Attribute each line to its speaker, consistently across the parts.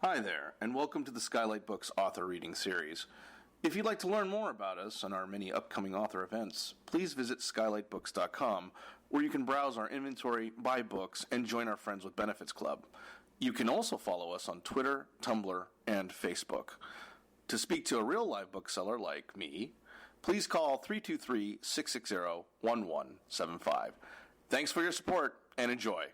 Speaker 1: Hi there, and welcome to the Skylight Books author reading series. If you'd like to learn more about us and our many upcoming author events, please visit skylightbooks.com, where you can browse our inventory, buy books, and join our Friends with Benefits Club. You can also follow us on Twitter, Tumblr, and Facebook. To speak to a real live bookseller like me, please call 323-660-1175. Thanks for your support, and enjoy.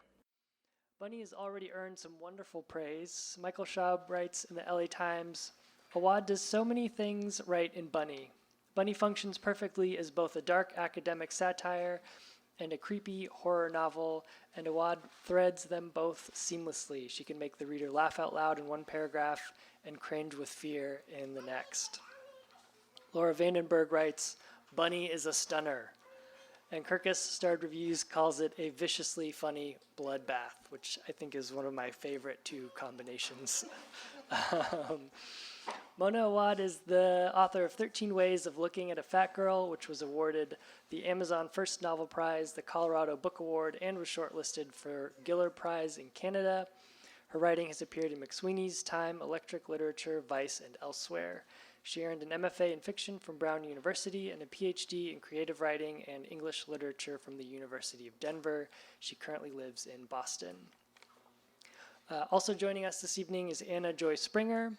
Speaker 2: Bunny has already earned some wonderful praise. Michael Schaub writes in the LA Times, Awad does so many things right in Bunny. Bunny functions perfectly as both a dark academic satire and a creepy horror novel, and Awad threads them both seamlessly. She can make the reader laugh out loud in one paragraph and cringe with fear in the next. Laura Vandenberg writes, Bunny is a stunner. And Kirkus Starred Reviews calls it a viciously funny bloodbath, which I think is one of my favorite two combinations. Mona Awad is the author of 13 Ways of Looking at a Fat Girl, which was awarded the Amazon First Novel Prize, the Colorado Book Award, and was shortlisted for Giller Prize in Canada. Her writing has appeared in McSweeney's, Time, Electric Literature, Vice, and elsewhere. She earned an MFA in fiction from Brown University and a PhD in creative writing and English literature from the University of Denver. She currently lives in Boston. Also joining us this evening is Anna Joy Springer.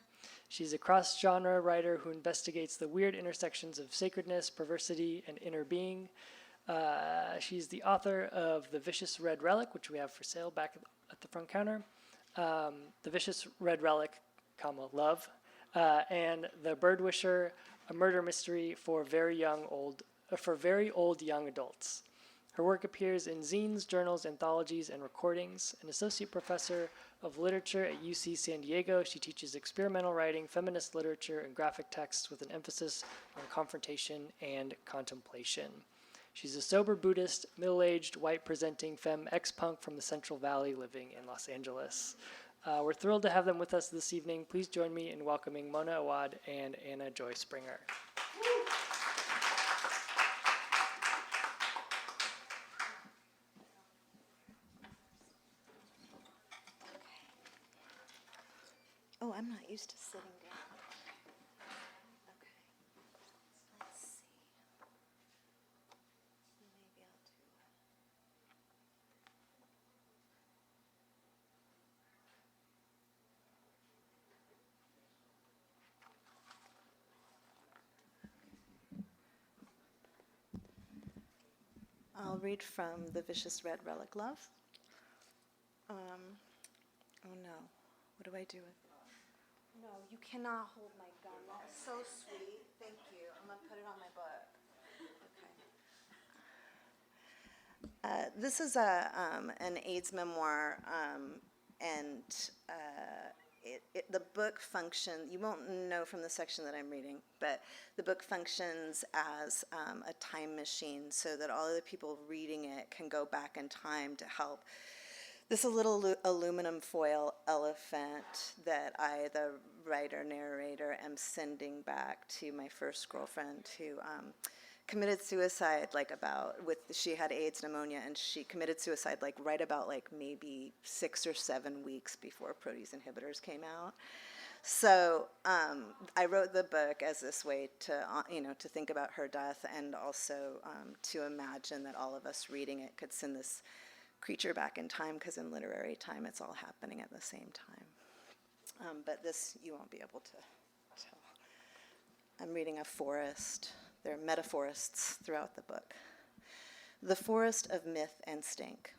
Speaker 2: She's a cross-genre writer who investigates the weird intersections of sacredness, perversity, and inner being. She's the author of The Vicious Red Relic, which we have for sale back at the front counter. The Vicious Red Relic, Love. And The Birdwisher, a murder mystery for very old young adults. Her work appears in zines, journals, anthologies, and recordings. An associate professor of literature at UC San Diego, she teaches experimental writing, feminist literature, and graphic texts with an emphasis on confrontation and contemplation. She's a sober Buddhist, middle-aged, white-presenting femme ex-punk from the Central Valley living in Los Angeles. We're thrilled to have them with us this evening. Please join me in welcoming Mona Awad and Anna Joy Springer.
Speaker 3: Oh, I'm not used to sitting down. Okay. Let's see. Maybe I'll do I'll read from The Vicious Red Relic, Love. Oh no, what do I do with it? No, you cannot hold my gun. That's so sweet. Thank you. I'm going to put it on my book. Okay. This is an AIDS memoir, and the book functions, you won't know from the section that I'm reading, but the book functions as a time machine so that all of the people reading it can go back in time to help. This is a little aluminum foil elephant that I, the writer-narrator, am sending back to my first girlfriend who committed suicide she had AIDS pneumonia, and she committed suicide right about maybe 6 or 7 weeks before protease inhibitors came out. So I wrote the book as this way to to think about her death, and also to imagine that all of us reading it could send this creature back in time, because in literary time it's all happening at the same time. But this you won't be able to tell. I'm reading a forest. There are metaphorists throughout the book. The forest of myth and stink.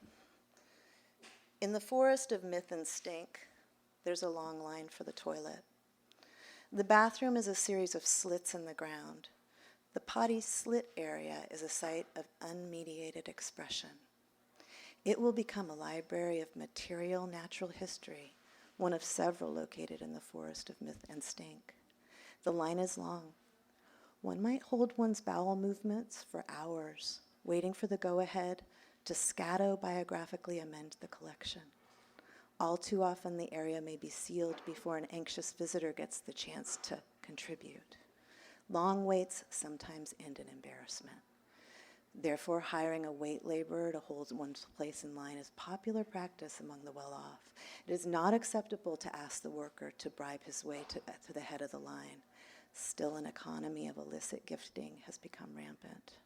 Speaker 3: In the forest of myth and stink, there's a long line for the toilet. The bathroom is a series of slits in the ground. The potty slit area is a site of unmediated expression. It will become a library of material natural history, one of several located in the forest of myth and stink. The line is long. One might hold one's bowel movements for hours, waiting for the go-ahead to scatobiographically amend the collection. All too often, the area may be sealed before an anxious visitor gets the chance to contribute. Long waits sometimes end in embarrassment. Therefore, hiring a wait laborer to hold one's place in line is popular practice among the well-off. It is not acceptable to ask the worker to bribe his way to the head of the line. Still, an economy of illicit gifting has become rampant.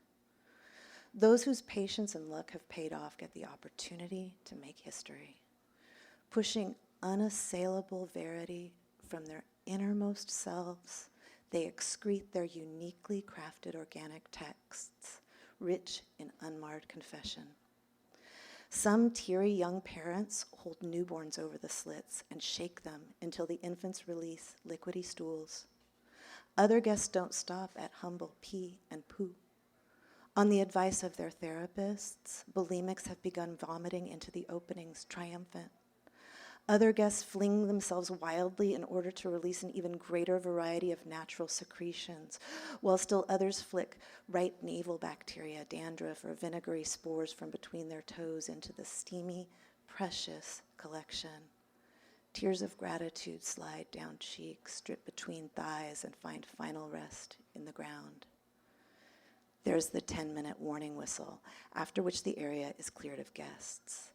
Speaker 3: Those whose patience and luck have paid off get the opportunity to make history, pushing unassailable verity from their innermost selves. They excrete their uniquely crafted organic texts, rich in unmarred confession. Some teary young parents hold newborns over the slits and shake them until the infants release liquidy stools. Other guests don't stop at humble pee and poo. On the advice of their therapists, bulimics have begun vomiting into the openings triumphant. Other guests fling themselves wildly in order to release an even greater variety of natural secretions, while still others flick ripe navel bacteria, dandruff, or vinegary spores from between their toes into the steamy, precious collection. Tears of gratitude slide down cheeks, drip between thighs, and find final rest in the ground. There's the 10-minute warning whistle, after which the area is cleared of guests.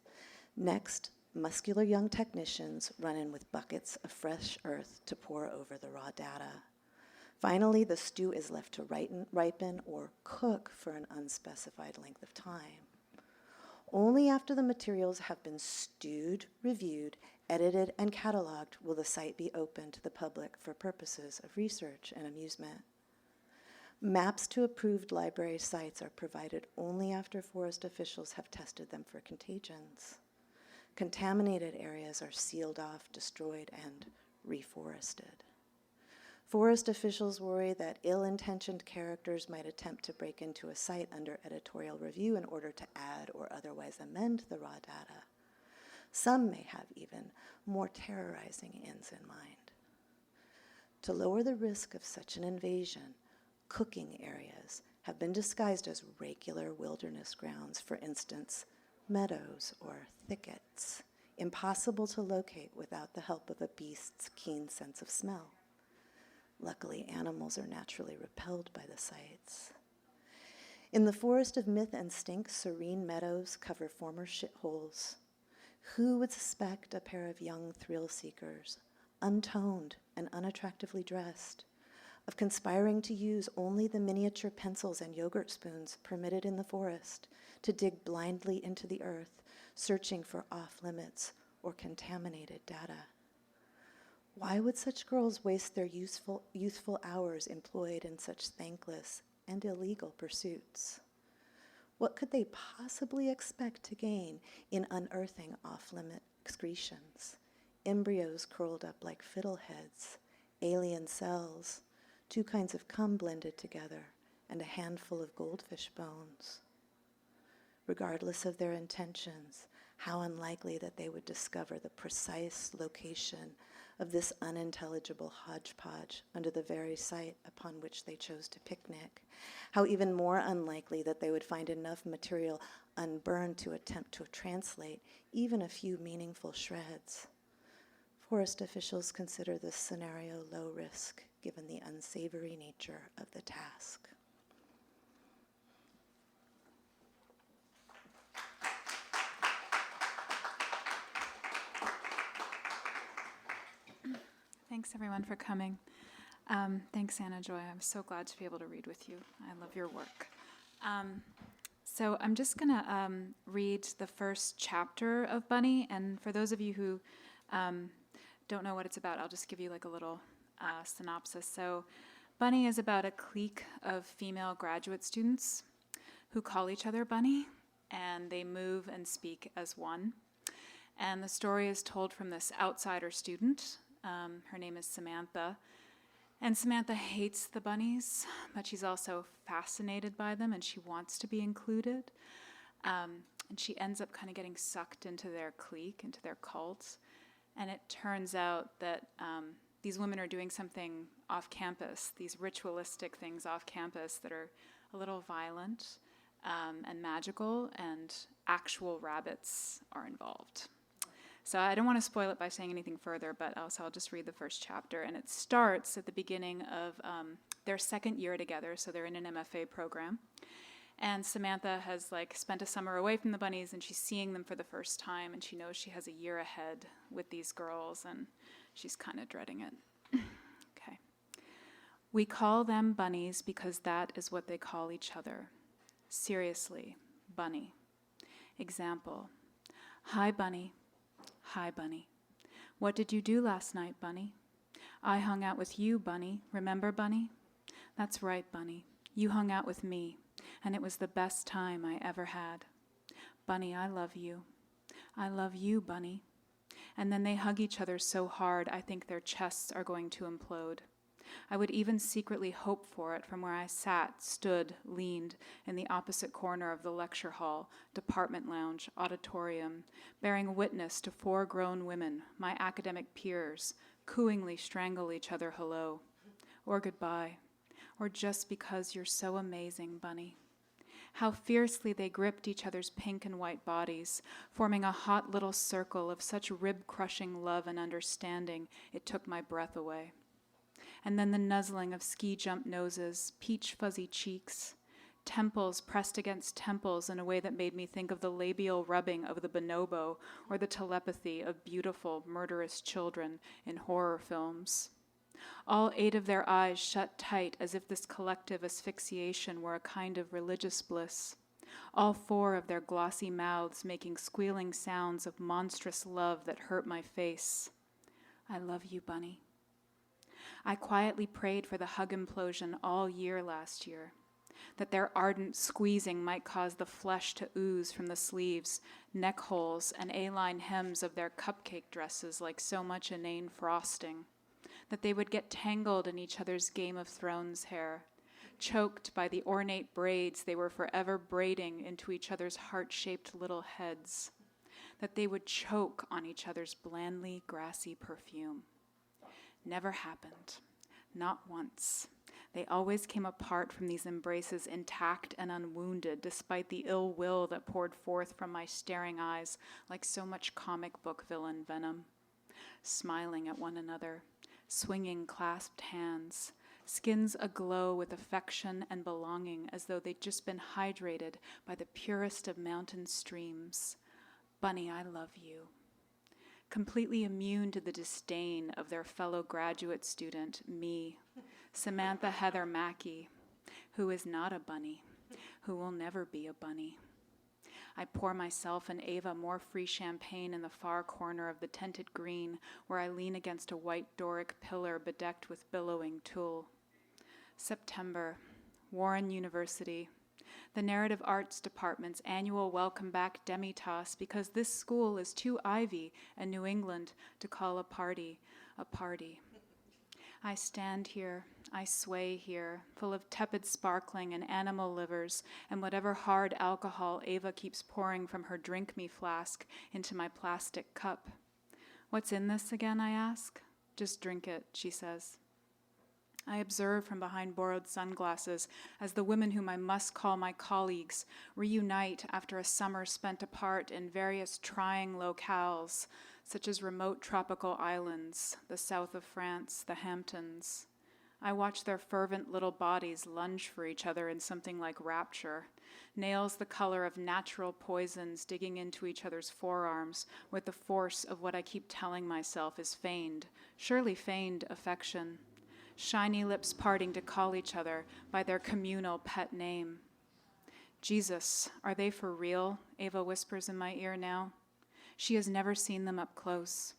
Speaker 3: Next, muscular young technicians run in with buckets of fresh earth to pour over the raw data. Finally, the stew is left to ripen or cook for an unspecified length of time. Only after the materials have been stewed, reviewed, edited, and cataloged will the site be open to the public for purposes of research and amusement. Maps to approved library sites are provided only after forest officials have tested them for contagions. Contaminated areas are sealed off, destroyed, and reforested. Forest officials worry that ill-intentioned characters might attempt to break into a site under editorial review in order to add or otherwise amend the raw data. Some may have even more terrorizing ends in mind. To lower the risk of such an invasion, cooking areas have been disguised as regular wilderness grounds, for instance, meadows or thickets, impossible to locate without the help of a beast's keen sense of smell. Luckily, animals are naturally repelled by the sites. In the forest of myth and stink, serene meadows cover former shitholes. Who would suspect a pair of young thrill-seekers, untoned and unattractively dressed, of conspiring to use only the miniature pencils and yogurt spoons permitted in the forest to dig blindly into the earth, searching for off-limits or contaminated data? Why would such girls waste their youthful hours employed in such thankless and illegal pursuits? What could they possibly expect to gain in unearthing off-limit excretions, embryos curled up like fiddleheads, alien cells, 2 kinds of cum blended together, and a handful of goldfish bones? Regardless of their intentions, how unlikely that they would discover the precise location of this unintelligible hodgepodge under the very site upon which they chose to picnic. How even more unlikely that they would find enough material unburned to attempt to translate even a few meaningful shreds. Forest officials consider this scenario low risk, given the unsavory nature of the task.
Speaker 4: Thanks, everyone, for coming. Thanks, Anna Joy. I'm so glad to be able to read with you. I love your work. So I'm just going to read the first chapter of Bunny, and for those of you who don't know what it's about, I'll just give you like a little synopsis. So Bunny is about a clique of female graduate students who call each other Bunny, and they move and speak as one. And the story is told from this outsider student. Her name is Samantha. And Samantha hates the bunnies, but she's also fascinated by them, and she wants to be included. And she ends up kind of getting sucked into their clique, into their cult. And it turns out that these women are doing something off campus, these ritualistic things off campus that are a little violent and magical, and actual rabbits are involved. So I don't want to spoil it by saying anything further, but I'll just read the first chapter. And it starts at the beginning of their second year together, so they're in an MFA program. And Samantha has spent a summer away from the bunnies, and she's seeing them for the first time, and she knows she has a year ahead with these girls, and she's kind of dreading it. Okay. We call them bunnies because that is what they call each other. Seriously, bunny. Example. Hi, bunny. Hi, bunny. What did you do last night, bunny? I hung out with you, bunny. Remember, bunny? That's right, bunny. You hung out with me, and it was the best time I ever had. Bunny, I love you. I love you, bunny. And then they hug each other so hard I think their chests are going to implode. I would even secretly hope for it from where I sat, stood, leaned in the opposite corner of the lecture hall, department lounge, auditorium, bearing witness to 4 grown women, my academic peers, cooingly strangle each other hello, or goodbye, or just because you're so amazing, bunny. How fiercely they gripped each other's pink and white bodies, forming a hot little circle of such rib-crushing love and understanding it took my breath away. And then the nuzzling of ski-jump noses, peach-fuzzy cheeks, temples pressed against temples in a way that made me think of the labial rubbing of the bonobo or the telepathy of beautiful, murderous children in horror films. All 8 of their eyes shut tight as if this collective asphyxiation were a kind of religious bliss. All 4 of their glossy mouths making squealing sounds of monstrous love that hurt my face. I love you, bunny. I quietly prayed for the hug implosion all year last year, that their ardent squeezing might cause the flesh to ooze from the sleeves, neck holes, and A-line hems of their cupcake dresses like so much inane frosting, that they would get tangled in each other's Game of Thrones hair, choked by the ornate braids they were forever braiding into each other's heart-shaped little heads, that they would choke on each other's blandly grassy perfume. Never happened. Not once. They always came apart from these embraces intact and unwounded, despite the ill will that poured forth from my staring eyes like so much comic book villain venom. Smiling at one another, swinging clasped hands, skins aglow with affection and belonging as though they'd just been hydrated by the purest of mountain streams. Bunny, I love you. Completely immune to the disdain of their fellow graduate student, me, Samantha Heather Mackey, who is not a bunny, who will never be a bunny. I pour myself and Ava more free champagne in the far corner of the tented green, where I lean against a white Doric pillar bedecked with billowing tulle. September, Warren University. The Narrative Arts Department's annual Welcome Back Demi-Tasse because this school is too Ivy and New England to call a party a party. I stand here, I sway here, full of tepid sparkling and animal livers and whatever hard alcohol Ava keeps pouring from her drink-me flask into my plastic cup. What's in this again, I ask? Just drink it, she says. I observe from behind borrowed sunglasses as the women whom I must call my colleagues reunite after a summer spent apart in various trying locales, such as remote tropical islands, the south of France, the Hamptons. I watch their fervent little bodies lunge for each other in something like rapture, nails the color of natural poisons digging into each other's forearms with the force of what I keep telling myself is feigned, surely feigned affection. Shiny lips parting to call each other by their communal pet name. Jesus, are they for real? Ava whispers in my ear now. She has never seen them up close.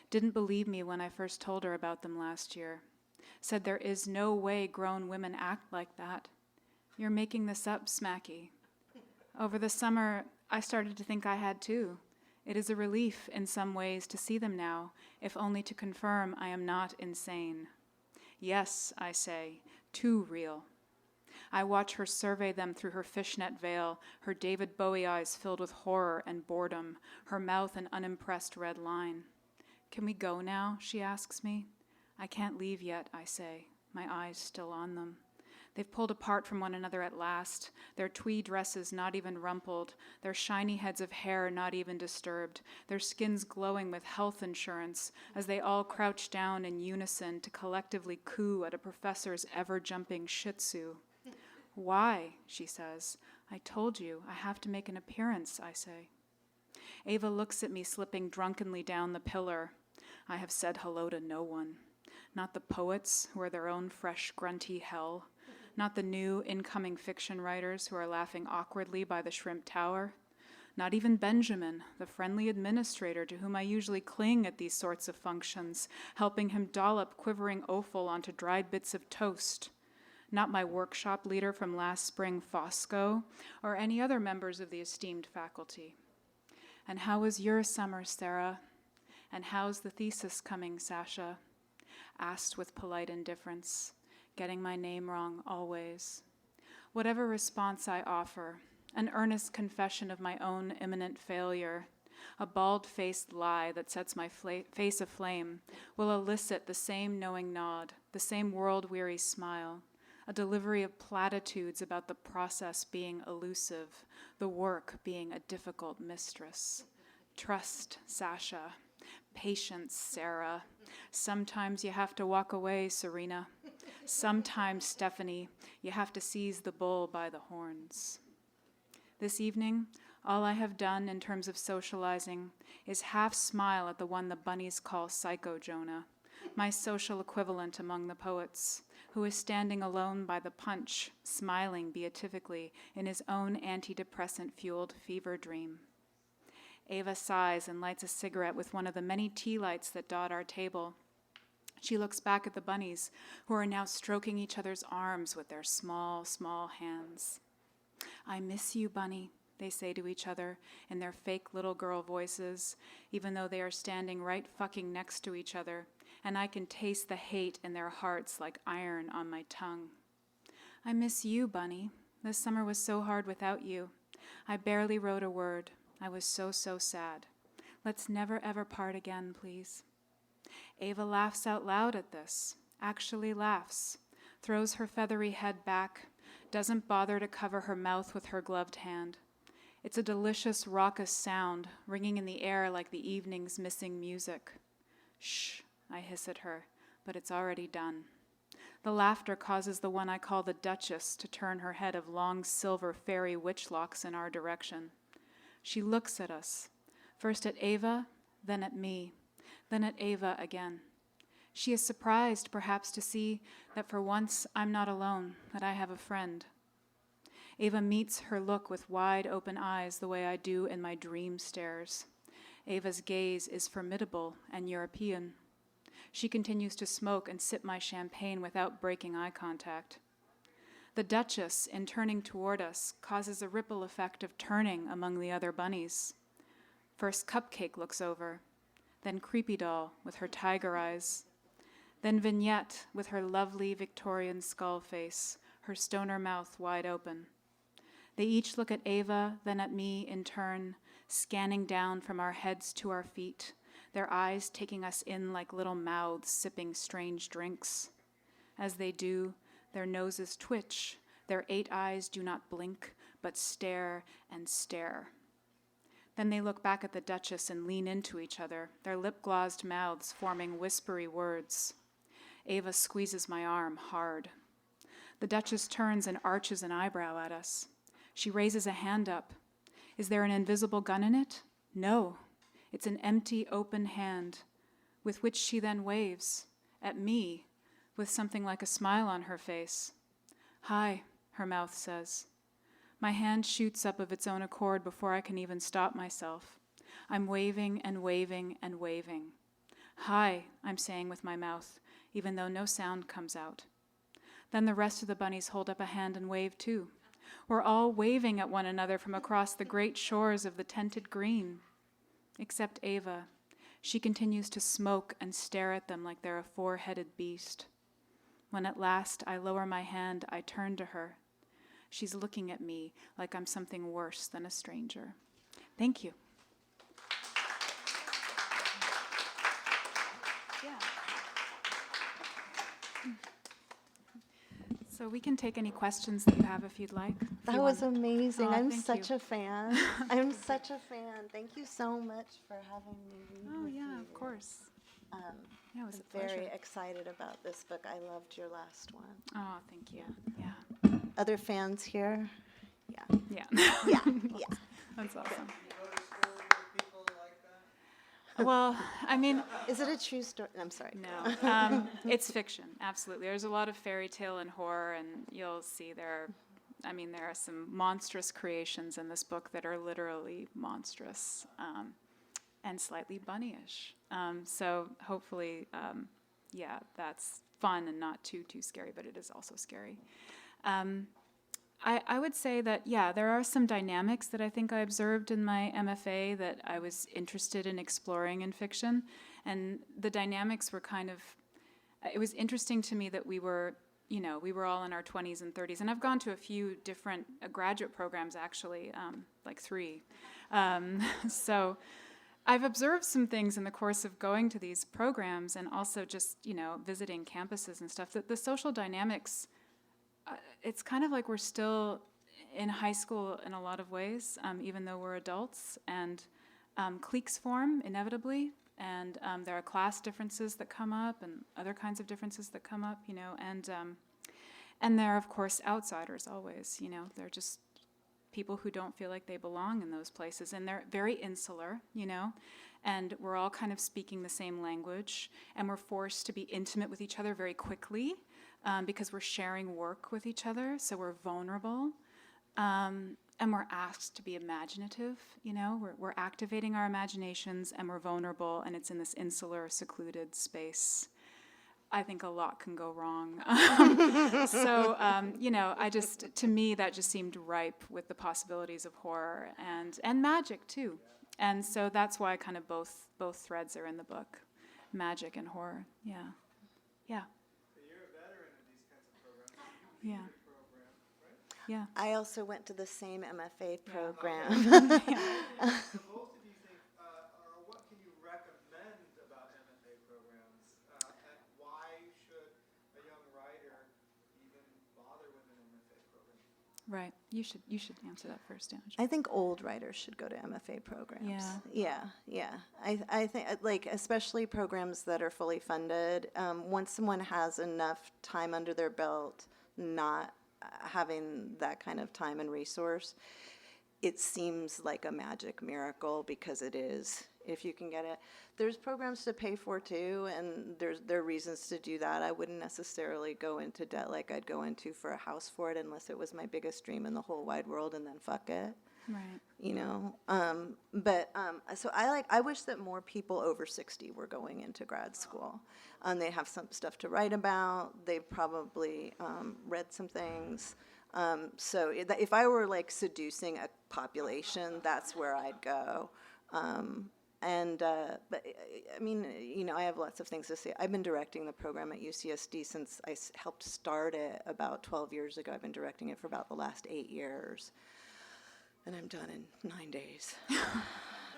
Speaker 4: Didn't believe me when I first told her about them last year. Said there is no way grown women act like that. You're making this up, Smacky. Over the summer, I started to think I had too. It is a relief in some ways to see them now, if only to confirm I am not insane. Yes, I say, too real. I watch her survey them through her fishnet veil, her David Bowie eyes filled with horror and boredom, her mouth an unimpressed red line. Can we go now, she asks me. I can't leave yet, I say, my eyes still on them. They've pulled apart from one another at last, their twee dresses not even rumpled, their shiny heads of hair not even disturbed, their skins glowing with health insurance as they all crouch down in unison to collectively coo at a professor's ever-jumping shih tzu. Why, she says, I told you, I have to make an appearance, I say. Ava looks at me slipping drunkenly down the pillar. I have said hello to no one. Not the poets, who are their own fresh, grunty hell. Not the new, incoming fiction writers who are laughing awkwardly by the shrimp tower. Not even Benjamin, the friendly administrator to whom I usually cling at these sorts of functions, helping him dollop quivering offal onto dried bits of toast. Not my workshop leader from last spring, Fosco, or any other members of the esteemed faculty. And how was your summer, Sarah? And how's the thesis coming, Sasha? Asked with polite indifference, getting my name wrong always. Whatever response I offer, an earnest confession of my own imminent failure, a bald-faced lie that sets my face aflame, will elicit the same knowing nod, the same world-weary smile, a delivery of platitudes about the process being elusive, the work being a difficult mistress. Trust, Sasha. Patience, Sarah. Sometimes you have to walk away, Serena. Sometimes, Stephanie, you have to seize the bull by the horns. This evening, all I have done in terms of socializing is half smile at the one the Bunnies call Psycho Jonah, my social equivalent among the poets, who is standing alone by the punch, smiling beatifically in his own antidepressant-fueled fever dream. Ava sighs and lights a cigarette with one of the many tea lights that dot our table. She looks back at the Bunnies, who are now stroking each other's arms with their small, small hands. I miss you, Bunny, they say to each other in their fake little girl voices, even though they are standing right fucking next to each other, and I can taste the hate in their hearts like iron on my tongue. I miss you, Bunny. This summer was so hard without you. I barely wrote a word. I was so sad. Let's never ever part again, please. Ava laughs out loud at this, actually laughs, throws her feathery head back, doesn't bother to cover her mouth with her gloved hand. It's a delicious, raucous sound, ringing in the air like the evening's missing music. Shh, I hiss at her, but it's already done. The laughter causes the one I call the Duchess to turn her head of long silver fairy witch locks in our direction. She looks at us, first at Ava, then at me, then at Ava again. She is surprised, perhaps, to see that for once I'm not alone, that I have a friend. Ava meets her look with wide open eyes the way I do in my dream stares. Ava's gaze is formidable and European. She continues to smoke and sip my champagne without breaking eye contact. The Duchess, in turning toward us, causes a ripple effect of turning among the other bunnies. First Cupcake looks over, then Creepy Doll with her tiger eyes, then Vignette with her lovely Victorian skull face, her stoner mouth wide open. They each look at Ava, then at me in turn, scanning down from our heads to our feet, their eyes taking us in like little mouths sipping strange drinks. As they do, their noses twitch, their 8 eyes do not blink, but stare and stare. Then they look back at the Duchess and lean into each other, their lip-glossed mouths forming whispery words. Ava squeezes my arm hard. The Duchess turns and arches an eyebrow at us. She raises a hand up. Is there an invisible gun in it? No. It's an empty, open hand, with which she then waves, at me, with something like a smile on her face. Hi, her mouth says. My hand shoots up of its own accord before I can even stop myself. I'm waving and waving and waving. Hi, I'm saying with my mouth, even though no sound comes out. Then the rest of the bunnies hold up a hand and wave too. We're all waving at one another from across the great shores of the tented green. Except Ava. She continues to smoke and stare at them like they're a 4-headed beast. When at last I lower my hand, I turn to her. She's looking at me like I'm something worse than a stranger. Thank you. Yeah. So we can take any questions that you have if you'd like.
Speaker 3: That was amazing.
Speaker 4: Oh,
Speaker 3: I'm
Speaker 4: thank
Speaker 3: such
Speaker 4: you.
Speaker 3: a fan. I'm such a fan. Thank you so much for having me read
Speaker 4: Oh,
Speaker 3: with
Speaker 4: yeah,
Speaker 3: you.
Speaker 4: of course. Yeah, it was
Speaker 3: I'm
Speaker 4: a pleasure.
Speaker 3: very excited about this book. I loved your last one.
Speaker 4: Oh, thank you. Yeah.
Speaker 3: Other fans here?
Speaker 4: Yeah.
Speaker 3: Yeah, yeah.
Speaker 4: That's awesome. Well, I mean,
Speaker 3: Is it a true story? I'm sorry.
Speaker 4: no, it's fiction. Absolutely, there's a lot of fairy tale and horror, and you'll see there are some monstrous creations in this book that are literally monstrous and slightly bunnyish. So hopefully, that's fun and not too scary, but it is also scary. I would say that, there are some dynamics that I think I observed in my MFA that I was interested in exploring in fiction. And the dynamics were it was interesting to me that we were all in our 20s and 30s. And I've gone to a few different graduate programs, actually, like 3. So I've observed some things in the course of going to these programs and also just, visiting campuses and stuff, that the social dynamics, it's kind of like we're still in high school in a lot of ways, even though we're adults, and cliques form inevitably, and there are class differences that come up and other kinds of differences that come up, and there are, of course, outsiders always, they're just people who don't feel like they belong in those places, and they're very insular, and we're all kind of speaking the same language, and we're forced to be intimate with each other very quickly, because we're sharing work with each other, so we're vulnerable, and we're asked to be imaginative, we're activating our imaginations, and we're vulnerable, and it's in this insular, secluded space. I think a lot can go wrong. So, to me, that just seemed ripe with the possibilities of horror and magic, too. And so that's why kind of both threads are in the book, magic and horror, yeah. Yeah. Yeah.
Speaker 3: I also went to the same MFA program.
Speaker 5: So both of you think, or what can you recommend about MFA programs? And why should a young writer even bother with an MFA program?
Speaker 4: Right. You should answer that first, Angela.
Speaker 3: I think old writers should go to MFA programs. Yeah. I think, like, especially programs that are fully funded. Once someone has enough time under their belt, not having that kind of time and resource, it seems like a magic miracle, because it is, if you can get it. There's programs to pay for too, and there are reasons to do that. I wouldn't necessarily go into debt like I'd go into for a house for it, unless it was my biggest dream in the whole wide world, and then fuck it.
Speaker 4: Right.
Speaker 3: So I wish that more people over 60 were going into grad school. They have some stuff to write about. They've probably read some things. So if I were like seducing a population, that's where I'd go. But I mean, I have lots of things to say. I've been directing the program at UCSD since I helped start it about 12 years ago. I've been directing it for about the last 8 years. And I'm done in 9 days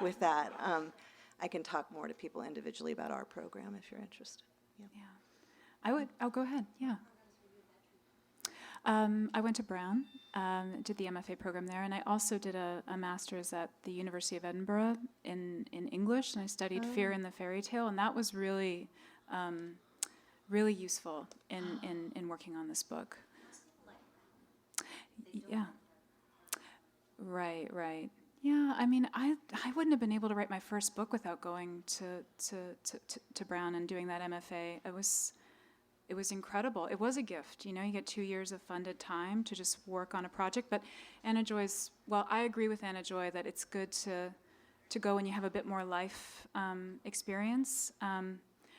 Speaker 3: with that. I can talk more to people individually about our program if you're interested.
Speaker 4: Yeah. I'll go ahead, yeah. I went to Brown, did the MFA program there, and I also did a master's at the University of Edinburgh in English, and I studied Fear in the Fairy Tale, and that was really, really useful in working on this book. Yeah. Right. Yeah, I mean, I wouldn't have been able to write my first book without going to Brown and doing that MFA. It was incredible. It was a gift, you get 2 years of funded time to just work on a project. But I agree with Anna Joy that it's good to go when you have a bit more life experience.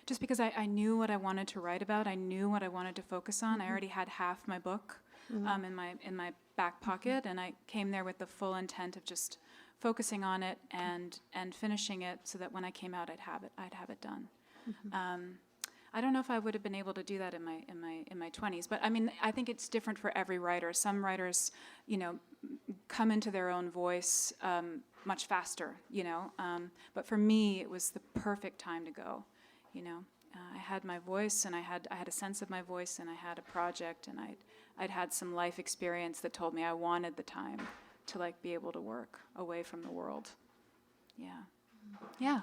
Speaker 4: Just because I knew what I wanted to write about, I knew what I wanted to focus on. I already had half my book in my back pocket, and I came there with the full intent of just focusing on it and finishing it, so that when I came out, I'd have it done. I don't know if I would have been able to do that in my 20s, but I mean, I think it's different for every writer. Some writers, come into their own voice much faster, but for me, it was the perfect time to go. I had my voice, and I had a sense of my voice, and I had a project, and I'd had some life experience that told me I wanted the time to be able to work away from the world. Yeah.
Speaker 5: How did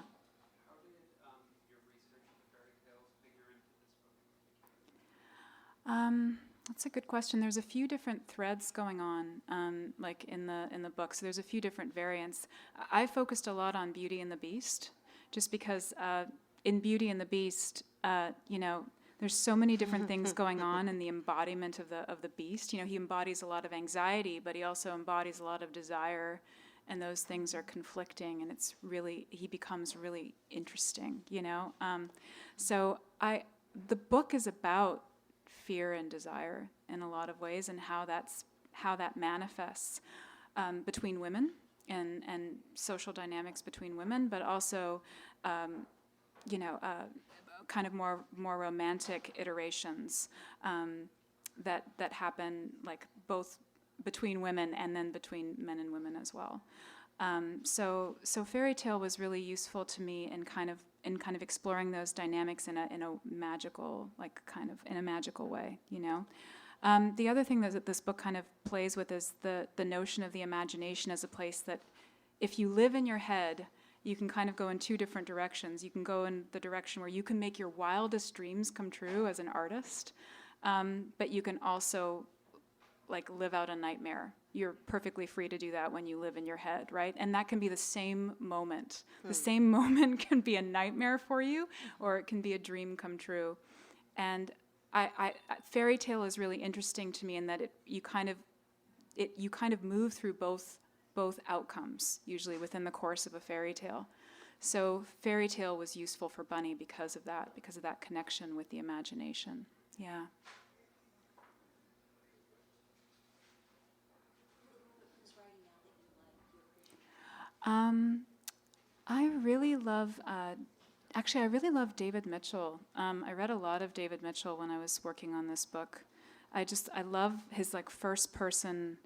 Speaker 5: your research in the fairy tales figure into this book in particular?
Speaker 4: That's a good question. There's a few different threads going on, like in the book. So there's a few different variants. I focused a lot on Beauty and the Beast, just because in Beauty and the Beast, there's so many different things going on in the embodiment of the beast. He embodies a lot of anxiety, but he also embodies a lot of desire, and those things are conflicting, and he becomes really interesting. So the book is about fear and desire in a lot of ways, and how that manifests between women and social dynamics between women, but also kind of more romantic iterations that happen, like both between women and then between men and women as well. So fairy tale was really useful to me in kind of exploring those dynamics in a magical, in a magical way. The other thing that this book kind of plays with is the notion of the imagination as a place that, if you live in your head, you can kind of go in two different directions. You can go in the direction where you can make your wildest dreams come true as an artist, but you can also live out a nightmare. You're perfectly free to do that when you live in your head, right? And that can be the same moment. The same moment can be a nightmare for you, or it can be a dream come true. And fairy tale is really interesting to me in that you kind of move through both outcomes, usually within the course of a fairy tale. So fairy tale was useful for Bunny because of that connection with the imagination. Yeah. I really love David Mitchell. I read a lot of David Mitchell when I was working on this book. I love his first person,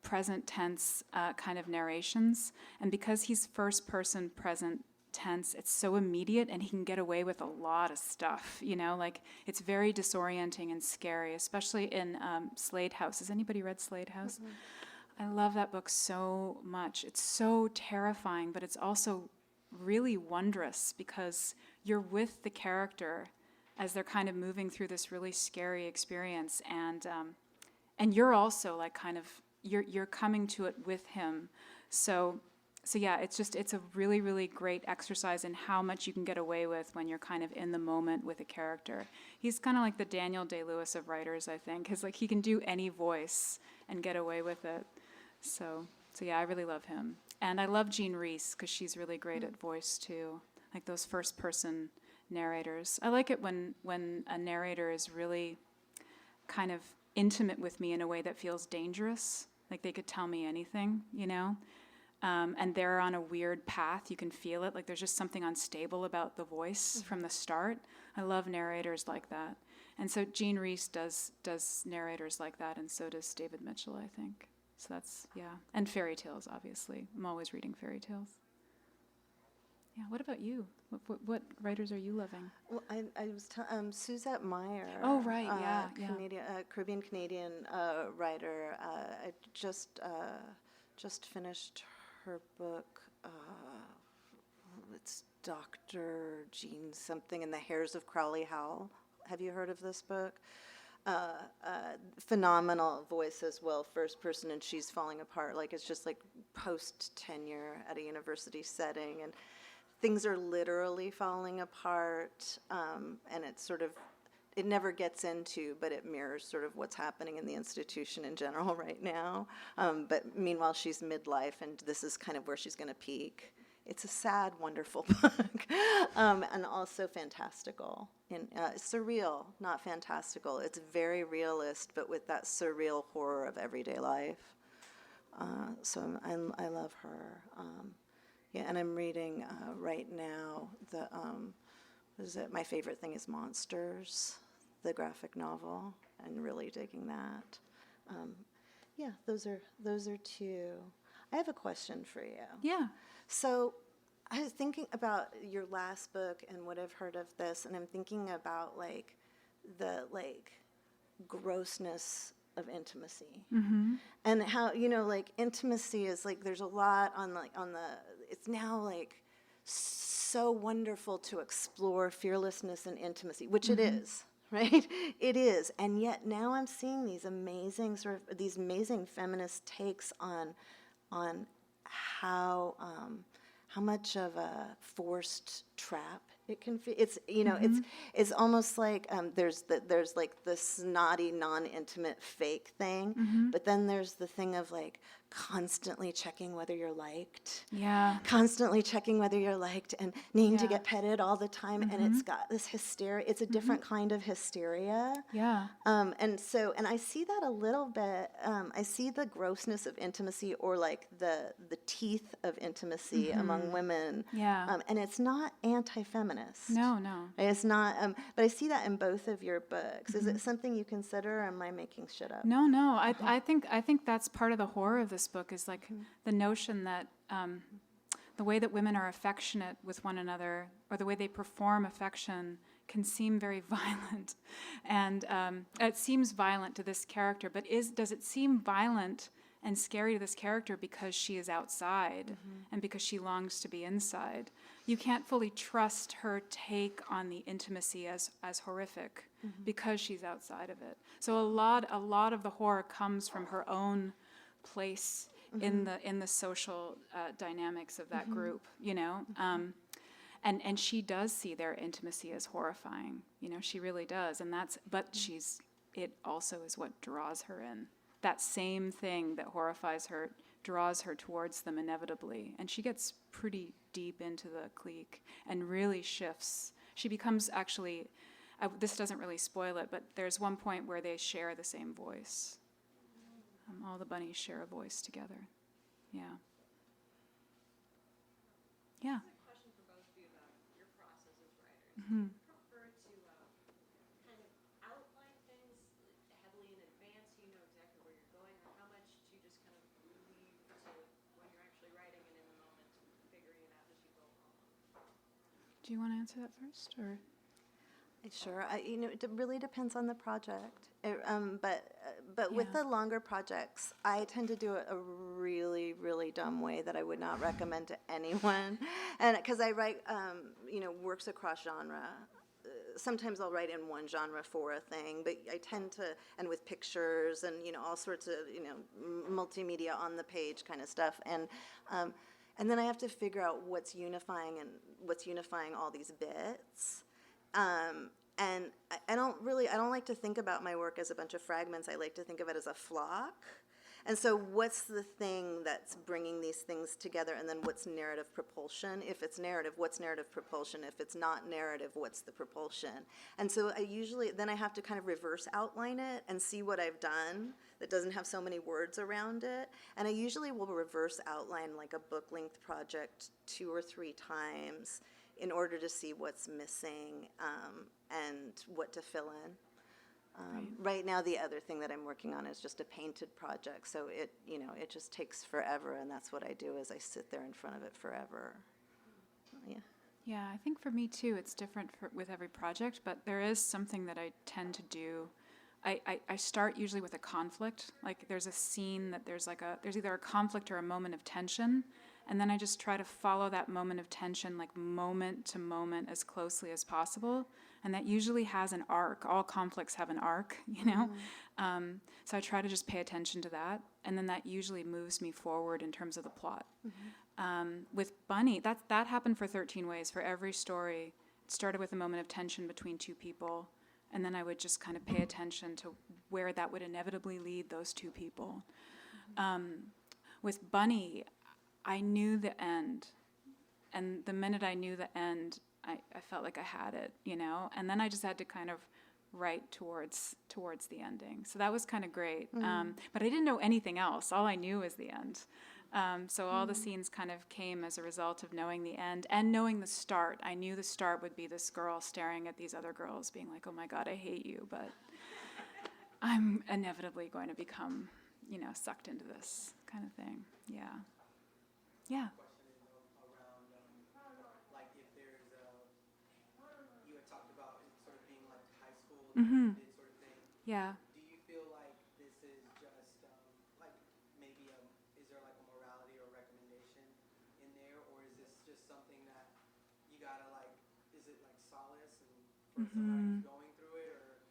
Speaker 4: present tense kind of narrations. And because he's first person present tense, it's so immediate, and he can get away with a lot of stuff, it's very disorienting and scary, especially in Slade House. Has anybody read Slade House? Mm-hmm. I love that book so much. It's so terrifying, but it's also really wondrous because you're with the character as they're kind of moving through this really scary experience, and you're also you're coming to it with him. So yeah, it's a really, really great exercise in how much you can get away with when you're kind of in the moment with a character. He's kind of like the Daniel Day-Lewis of writers, I think, because he can do any voice and get away with it. So yeah, I really love him. And I love Jean Reese because she's really great at voice too, like those first person narrators. I like it when a narrator is really kind of intimate with me in a way that feels dangerous, like they could tell me anything, and they're on a weird path. You can feel it, like there's just something unstable about the voice from the start. I love narrators like that. And so Jean Reese does narrators like that, and so does David Mitchell, I think. So that's, yeah. And fairy tales, obviously. I'm always reading fairy tales. Yeah, what about you? What writers are you loving?
Speaker 3: Well, I was Suzette Meyer.
Speaker 4: Oh, right, yeah.
Speaker 3: Caribbean-Canadian writer. I just finished her book. It's Dr. Jean something in the Hairs of Crowley Howell. Have you heard of this book? Phenomenal voice as well, first person, and she's falling apart. It's just post tenure at a university setting, and things are literally falling apart. And it's it never gets into, but it mirrors sort of what's happening in the institution in general right now. But meanwhile, she's midlife, and this is kind of where she's going to peak. It's a sad, wonderful book, and also fantastical. Surreal, not fantastical. It's very realist, but with that surreal horror of everyday life. So I love her. Yeah, and I'm reading right now my favorite thing is Monsters, the graphic novel, and really digging that. Yeah, those are two. I have a question for you.
Speaker 4: Yeah. So
Speaker 3: I was thinking about your last book and what I've heard of this, and I'm thinking about the grossness of intimacy, and how intimacy is there's a lot on the it's now so wonderful to explore fearlessness and intimacy, which it is, right? It is. And yet now I'm seeing these amazing feminist takes on how much of a forced trap it can feel. It's it's almost like there's like the snotty, non-intimate fake thing, but then there's the thing of like constantly checking whether you're liked.
Speaker 4: Yeah.
Speaker 3: Constantly checking whether you're liked and needing to get petted all the time, and it's got this hysteria. It's a different kind of hysteria.
Speaker 4: Yeah.
Speaker 3: And I see that a little bit. I see the grossness of intimacy, or like the teeth of intimacy among women.
Speaker 4: Yeah.
Speaker 3: And it's not anti-feminist.
Speaker 4: No.
Speaker 3: It's not. But I see that in both of your books. Is it something you consider, or am I making shit up?
Speaker 4: No. I think that's part of the horror of this book, is like the notion that the way that women are affectionate with one another, or the way they perform affection, can seem very violent. And it seems violent to this character, but does it seem violent and scary to this character because she is outside and because she longs to be inside? You can't fully trust her take on the intimacy as horrific because she's outside of it. So a lot of the horror comes from her own place in the social dynamics of that group, you know. And she does see their intimacy as horrifying, you know, she really does. And it also is what draws her in. That same thing that horrifies her draws her towards them inevitably. And she gets pretty deep into the clique and really shifts. She becomes actually, this doesn't really spoil it, but there's one point where they share the same voice. All the bunnies share a voice together. Yeah. Yeah.
Speaker 6: Question for both of you about your process as writers. Do you prefer to kind of outline things heavily in advance, so you know exactly where you're going, or how much do you just kind of leave to when you're actually writing and in the moment figuring it out as you go along?
Speaker 4: Do you want to answer that first, or?
Speaker 3: Sure. It really depends on the project. But with the longer projects, I tend to do it a really, really dumb way that I would not recommend to anyone. And because I write, works across genre. Sometimes I'll write in one genre for a thing, but I tend to, and with pictures and, all sorts of, multimedia on the page kind of stuff. And then I have to figure out what's unifying all these bits. And I don't like to think about my work as a bunch of fragments. I like to think of it as a flock. And so what's the thing that's bringing these things together, and then what's narrative propulsion? If it's narrative, what's narrative propulsion? If it's not narrative, what's the propulsion? And so then I have to kind of reverse outline it and see what I've done that doesn't have so many words around it. And I usually will reverse outline like a book-length project 2 or 3 times in order to see what's missing and what to fill in. Right now, the other thing that I'm working on is just a painted project, so it just takes forever, and that's what I do, is I sit there in front of it forever. Yeah.
Speaker 4: Yeah, I think for me too, it's different with every project, but there is something that I tend to do. I start usually with a conflict. Like there's a scene that there's either a conflict or a moment of tension, and then I just try to follow that moment of tension, like moment to moment, as closely as possible. And that usually has an arc. All conflicts have an arc, you know? Mm-hmm. So I try to just pay attention to that. And then that usually moves me forward in terms of the plot. Mm-hmm. With Bunny, that happened for 13 Ways. For every story, it started with a moment of tension between 2 people. And then I would just kind of pay attention to where that would inevitably lead those 2 people. Mm-hmm. With Bunny, I knew the end. And the minute I knew the end, I felt like I had it, you know? And then I just had to kind of write towards the ending. So that was kind of great. Mm. But I didn't know anything else. All I knew was the end. So all the scenes kind of came as a result of knowing the end and knowing the start. I knew the start would be this girl staring at these other girls being like, oh my God, I hate you. But I'm inevitably going to become, sucked into this kind of thing. Yeah. Yeah. Mm-hmm.
Speaker 5: Sort of thing.
Speaker 4: Yeah.
Speaker 5: Do you feel like this is just is there like a morality or recommendation in there, or is this just something that you gotta is it like solace and for somebody who's going through it, or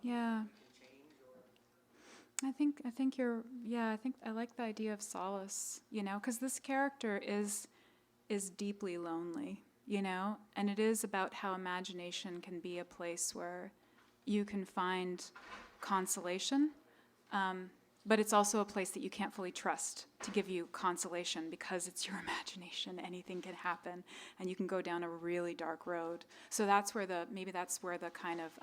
Speaker 4: Yeah.
Speaker 5: can change or.
Speaker 4: I think you're, yeah, I think I like the idea of solace, you know, because this character is deeply lonely, you know, and it is about how imagination can be a place where you can find consolation, but it's also a place that you can't fully trust to give you consolation because it's your imagination. Anything can happen, and you can go down a really dark road. So that's where maybe that's where the kind of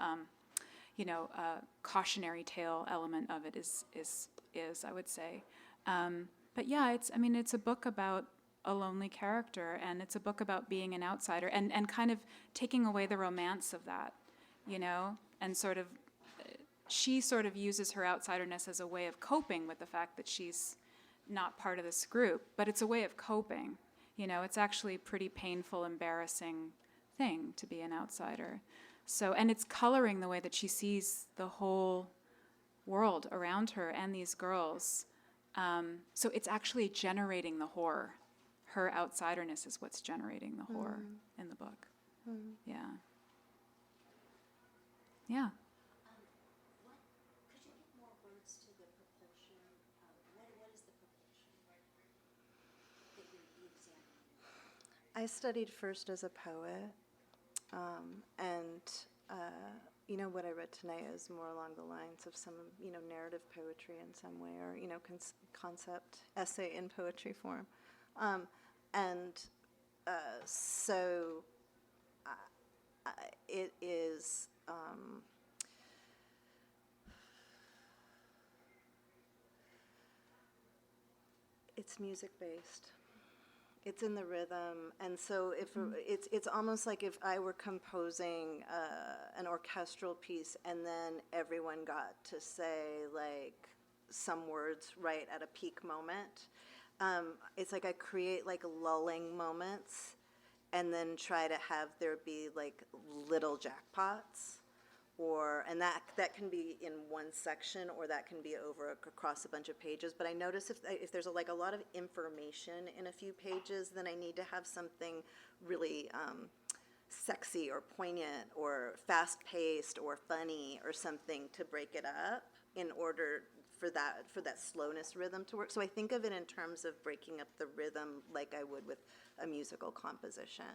Speaker 4: cautionary tale element of it is I would say. But yeah, it's a book about a lonely character, and it's a book about being an outsider and kind of taking away the romance of that, you know, and sort of, she sort of uses her outsiderness as a way of coping with the fact that she's not part of this group, but it's a way of coping, you know, it's actually a pretty painful, embarrassing thing to be an outsider. So, and it's coloring the way that she sees the whole world around her and these girls. So it's actually generating the horror. Her outsiderness is what's generating the horror in the book. Yeah. Yeah.
Speaker 6: What, could you give more words to the propulsion? What is the propulsion that you're examining?
Speaker 3: I studied first as a poet, and what I read tonight is more along the lines of some, narrative poetry in some way, or, concept essay in poetry form. So it is, it's music-based. It's in the rhythm, and so it's almost like if I were composing an orchestral piece, and then everyone got to say like some words right at a peak moment. It's like I create like lulling moments, and then try to have there be like little jackpots. And that can be in one section, or that can be across a bunch of pages. But I notice if there's a lot of information in a few pages, then I need to have something really sexy or poignant or fast-paced or funny or something to break it up in order for that slowness rhythm to work. So I think of it in terms of breaking up the rhythm like I would with a musical composition.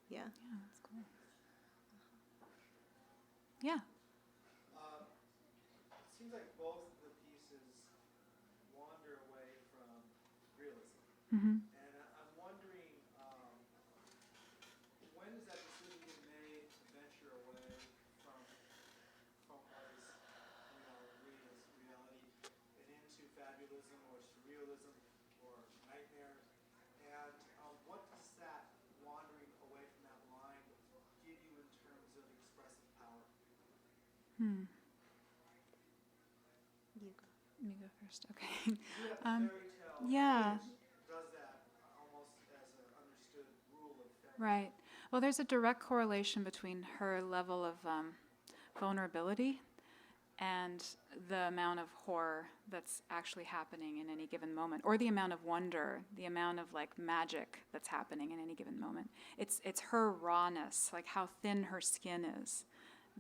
Speaker 3: Yeah.
Speaker 4: Yeah, that's cool. Yeah.
Speaker 5: It seems like both of the pieces wander away from realism.
Speaker 4: Mm-hmm.
Speaker 5: And I'm wondering, when does that decision get made to venture away from what is, reality and into fabulism or surrealism or nightmare? And what does that wandering away from that line give you in terms of expressive power?
Speaker 4: Hmm.
Speaker 3: You go.
Speaker 4: Let me go first. Okay.
Speaker 5: Yeah, fairy tale
Speaker 4: Yeah.
Speaker 5: does that almost as an understood rule of fairy tale.
Speaker 4: Right. Well, there's a direct correlation between her level of vulnerability and the amount of horror that's actually happening in any given moment, or the amount of wonder, the amount of like magic that's happening in any given moment. It's her rawness, like how thin her skin is,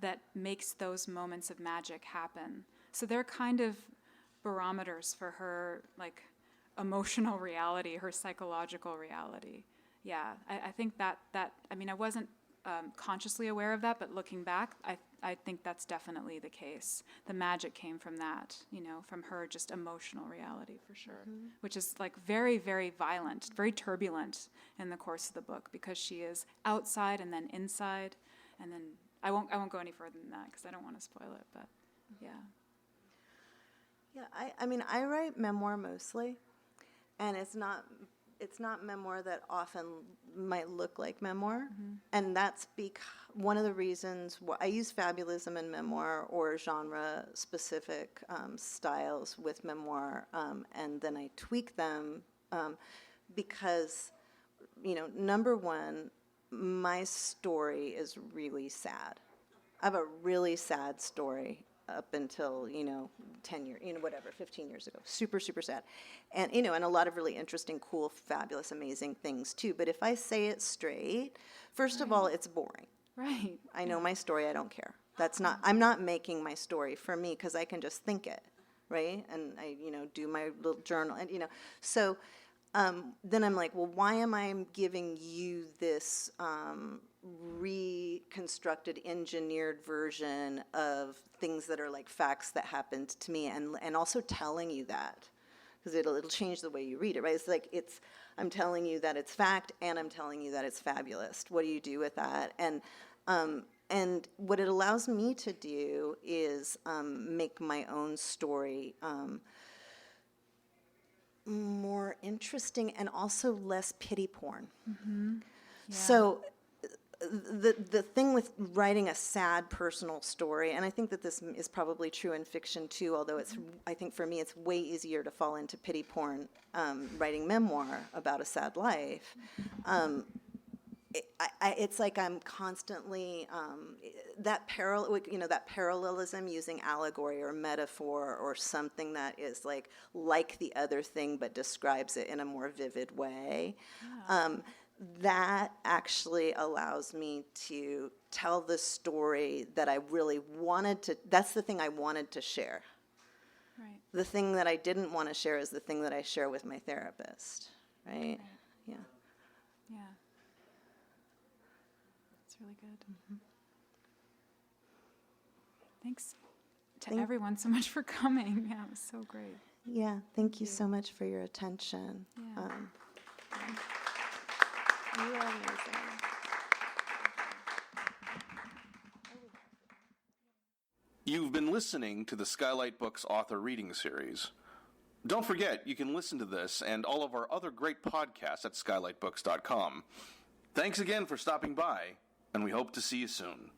Speaker 4: that makes those moments of magic happen. So they're kind of barometers for her like emotional reality, her psychological reality. Yeah, I think that I wasn't consciously aware of that, but looking back, I think that's definitely the case. The magic came from that, from her just emotional reality for sure, which is like very, very violent, very turbulent in the course of the book, because she is outside and then inside, and then I won't go any further than that because I don't want to spoil it, but yeah.
Speaker 3: Yeah, I write memoir mostly, and it's not memoir that often might look like memoir, and that's one of the reasons why I use fabulism in memoir or genre-specific styles with memoir, and then I tweak them because, number one, my story is really sad. I have a really sad story up until, 10 years, 15 years ago. Super, super sad. And, and a lot of really interesting, cool, fabulous, amazing things too. But if I say it straight, first of all, it's boring.
Speaker 4: Right.
Speaker 3: I know my story, I don't care. I'm not making my story for me because I can just think it, right? And I, do my little journal and, so then I'm like, well, why am I giving you this reconstructed, engineered version of things that are like facts that happened to me, and also telling you that, because it'll change the way you read it, right? It's like I'm telling you that it's fact, and I'm telling you that it's fabulous. What do you do with that? And what it allows me to do is make my own story more interesting and also less pity porn.
Speaker 4: Mm-hmm. Yeah.
Speaker 3: So the thing with writing a sad personal story, and I think that this is probably true in fiction too, although I think for me it's way easier to fall into pity porn writing memoir about a sad life. It's like I'm constantly that parallelism using allegory or metaphor or something that is like the other thing but describes it in a more vivid way. Yeah. That actually allows me to tell the story that I really wanted to. That's the thing I wanted to share.
Speaker 4: Right.
Speaker 3: The thing that I didn't want to share is the thing that I share with my therapist. Right? Yeah.
Speaker 4: Yeah. That's really good.
Speaker 3: Mm-hmm.
Speaker 4: Thanks to everyone so much for coming. Yeah, it was so great.
Speaker 3: Yeah, thank you so much for your attention.
Speaker 4: Yeah.
Speaker 3: You are amazing.
Speaker 1: You've been listening to the Skylight Books author reading series. Don't forget, you can listen to this and all of our other great podcasts at skylightbooks.com. Thanks again for stopping by, and we hope to see you soon.